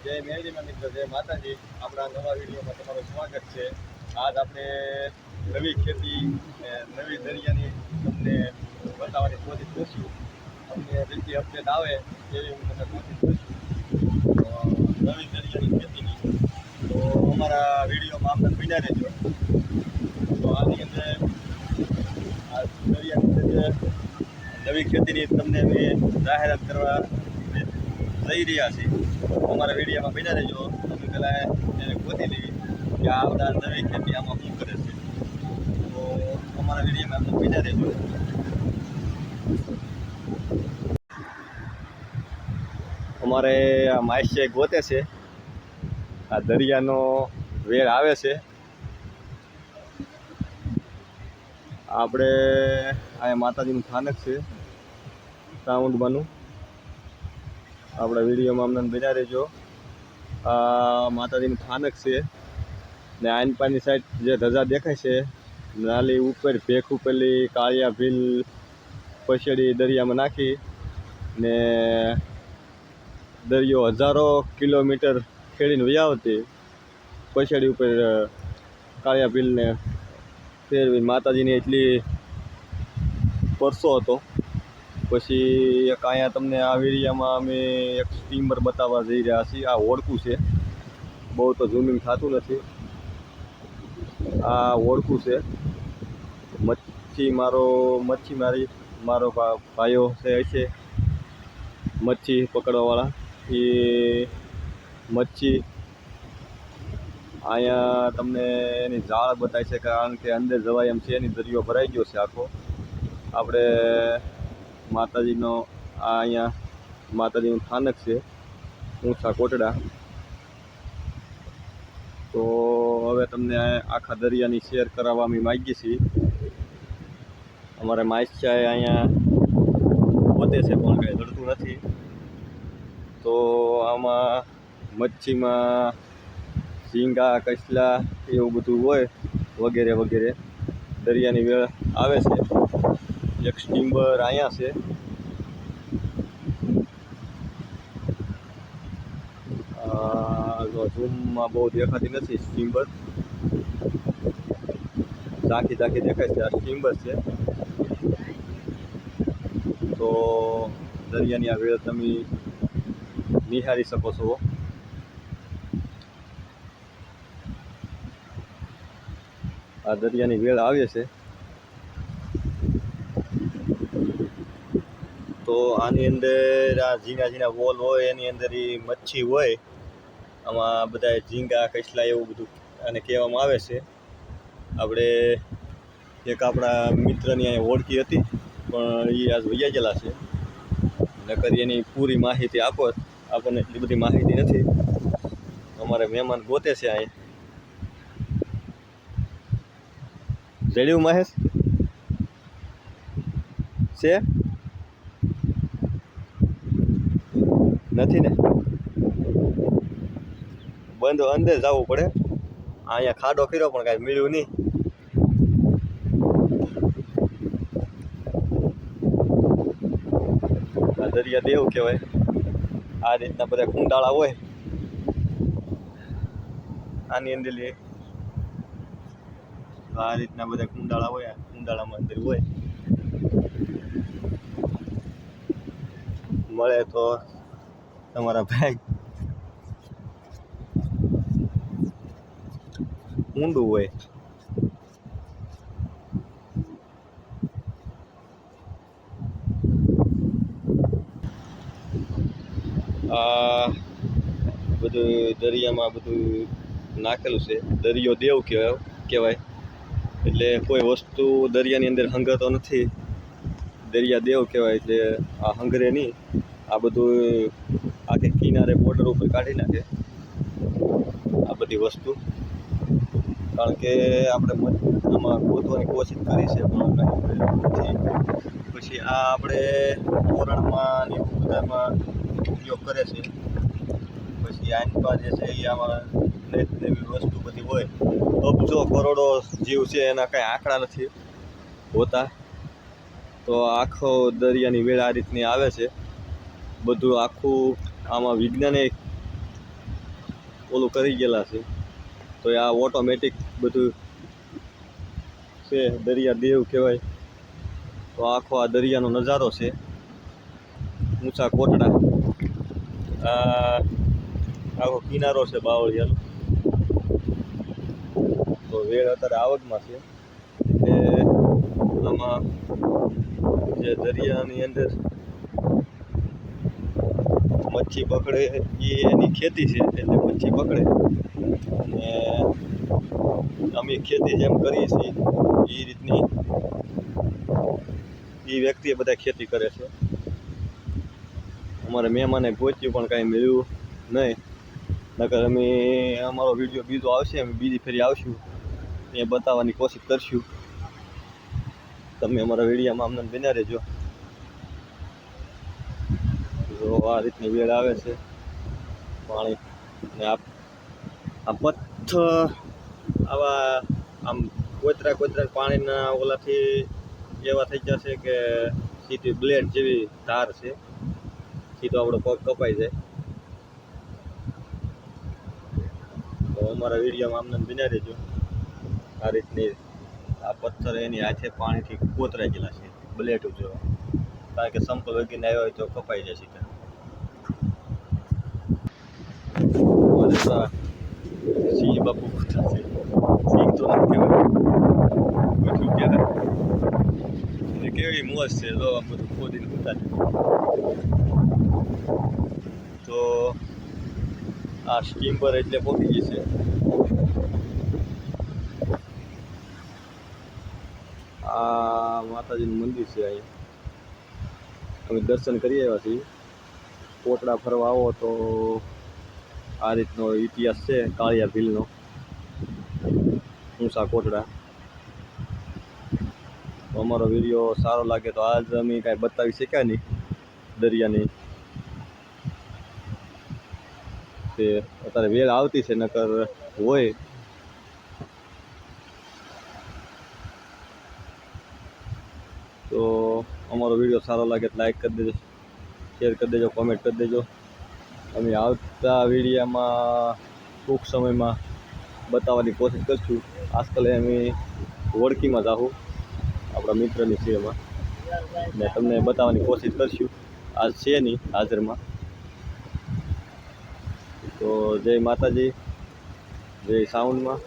જય મેરડીમાં મિત્ર, જય માતાજી. આપણા નવા વિડીયોમાં તમારું સ્વાગત છે. આજ આપણે નવી ખેતી નવી દરિયાની તમને બતાવવાની કોશિશ કરશું. અમને જેટલી અપડેટ આવે એવી હું તમને કોશિશ કરશું નવી દરિયાની ખેતીની. તો અમારા વિડીયોમાં આપણે બન્યા રહેજો. તો આની અંદર આ દરિયાની અંદર નવી ખેતીની તમને જાહેરાત કરવા જઈ રહ્યા છીએ. અમારા વિડીયોમાં બન્યા રહેજો. અમે પહેલાં એને ગોતી લેવી કે આવડા નવી ખેતી આમાં શું કરે છે. તો અમારા વિડીયોમાં અમને બન્યા રહેજો. અમારે આ માઇસે ગોતે છે. આ દરિયાનો વેળ આવે છે. આપણે આ માતાજીનું સ્થાનક છે સાઉન્ડમાંનું. આપણા વિડીયોમાં અમને બન્યા રહેજો. આ માતાજીનું સ્થાનક છે ને આનપાની સાઈડ જે ધજા દેખાય છે નાલી ઉપર ભેખ ઉપરલી કાળિયા ભીલ પછેડી દરિયામાં નાખી ને દરિયો હજારો કિલોમીટર ખેડીને વયાવતી પછેડી ઉપર કાળિયા ભીલને ફેરવી માતાજીની એટલી પરસો હતો. પછી એક અહીંયા તમને આ વિડીયામાં અમે એક સ્ટીમર બતાવવા જઈ રહ્યા છીએ. આ ઓળખું છે, બહુ તો ઝૂમિંગ થતું નથી. આ ઓળખું છે. મારો ભાઈઓ છે મચ્છી પકડવાવાળા. એ મચ્છી અહીંયા તમને એની જાળ બતાવી છે, કારણ કે અંદર જવાય એમ છે. એની દરિયો ભરાઈ ગયો છે આખો. આપણે માતાજીનો આ અહીંયા માતાજીનું સ્થાનક છે ઊંચા કોટડા. તો હવે તમને આખા દરિયાની શેર કરાવવા અમે માગીએ છીએ. અમારે માઇચાએ અહીંયા પોતે છે પણ કંઈ જડતું નથી. તો આમાં મચ્છીમાં ઝીંગા કચલા એવું બધું હોય વગેરે વગેરે. દરિયાની વેળ આવે છે. એક સ્ટીમર અહીંયા છે. ઝૂમમાં બહુ દેખાતી નથી સ્ટીમર. ઝાંખી દેખાય છે. આ સ્ટીમર છે. તો દરિયાની આ વેળ તમે નિહાળી શકો છો. આ દરિયાની વેળ આવે છે. તો આની અંદર આ ઝીણા વોલ હોય એની અંદર એ મચ્છી હોય. આમાં બધા ઝીંગા કચલા એવું બધું આને કહેવામાં આવે છે. આપણે એક આપણા મિત્રની અહીંયા ઓળખી હતી પણ એ આજ વૈયા ગયેલા છે. નકર એની પૂરી માહિતી આપો. આપણને એટલી બધી માહિતી નથી. અમારે મહેમાન ગોતે છે અહીંયા. જડ્યું મહેશ છે નથી ને? બંધ અંદર જવું પડે. અહીંયા ખાડો કર્યો પણ કાંઈ મળ્યું નહીં. આ દરિયા દેવ કહેવાય. આ રીતના બધા કુંડાળા હોય આની અંદર. આ રીતના બધા કુંડાળા હોય. કુંડાળામાં અંદર હોય. મળે તો તમારા ભાઈ ઊંડું હોય. આ બધું દરિયામાં બધું નાખેલું છે. દરિયો દેવ કહેવાય. એટલે કોઈ વસ્તુ દરિયાની અંદર હંગરતો નથી. દરિયા દેવ કહેવાય એટલે આ હંગરે નહીં. આ બધું આખી કિનારે બોર્ડર ઉપર કાઢી નાખે આ બધી વસ્તુ. કારણ કે આપણે આમાં ગોતવાની કોશિશ કરી છે પણ કંઈ નથી. પછી આ આપણે તોરણમાં ને એવું બધામાં ઉપયોગ કરે છે. પછી આનપા જે છે એ આમાં નવી વસ્તુ બધી હોય. અબજો કરોડો જીવ છે, એના કાંઈ આંકડા નથી હોતા. તો આખો દરિયાની વેળ આ રીતની આવે છે. બધું આખું આમાં વિજ્ઞાને ઓલું કરી ગયેલા છે. તો આ ઓટોમેટિક બધું છે, દરિયા દેવ કહેવાય. તો આખો આ દરિયાનો નજારો છે, ઊંચા કોટડા. આ આખો કિનારો છે બાવળિયાનો. તો વેળ અત્યારે આવકમાં છે, એટલે આમાં જે દરિયાની અંદર મચ્છી પકડે એ એની ખેતી છે, એટલે મચ્છી પકડે. અને અમે ખેતી જેમ કરીએ છીએ એ રીતની એ વ્યક્તિએ બધા ખેતી કરે છે. અમારે મહેમાને પહોંચ્યું પણ કાંઈ મળ્યું નહીં. નકર અમે અમારો વિડીયો બીજો આવશે, અમે બીજી ફેરી આવશું, એ બતાવવાની કોશિશ કરશું. તમે અમારા વિડીયોમાં અમને બન્યા રહેજો. તો આ રીતની વેળ આવે છે પાણી. ને આ પથ્થર આવા આમ કોતરા પાણીના ઓલાથી એવા થઈ જશે કે સીધી બ્લેડ જેવી ધાર છે, સીધો આપણો પગ કપાઈ જાય. તો અમારા વિડીયોમાં અમને બન્યા રહેજો. આ રીતની આ પથ્થર એની હાથે પાણીથી કોતરાઈ ગયેલા છે, બ્લેડ જેવા. કારણ કે સંપલ વગીને આવ્યો હોય તો કપાઈ જાય સીધા. સિંહ બાપુ છે, સિંહ તો નથી કહેવાય, કેવી મોજ છે. તો બધું ખોદીને ઉતારે. તો આ સ્ટીમર એટલે પહોંચી ગઈ છે. આ માતાજીનું મંદિર છે. અહીંયા અમે દર્શન કરી આવ્યા છીએ. કોટડા ફરવા આવો તો આ રીતનો ઇતિહાસ છે કાળિયા ભીલનો, ઊંચા કોટડા. અમારો વિડીયો સારો લાગે તો આજ અમે કાંઈ બતાવી શક્યા નહીં દરિયાની. તે અત્યારે વેળ આવતી છે, નકર હોય. તો અમારો વિડીયો સારો લાગે તો લાઈક કરી દેજો, શેર કરી દેજો, કોમેન્ટ કરી દેજો. અમે આવતા વિડીયામાં ટૂંક સમયમાં બતાવવાની કોશિશ કરીશું. આજકાલ અમે વડકીમાં જાઉં આપણા મિત્રની સેવામાં, ને તમને બતાવવાની કોશિશ કરીશું. આજ છે નહીં હાજરમાં. તો જય માતાજી, જય સાઉન્ડમાં.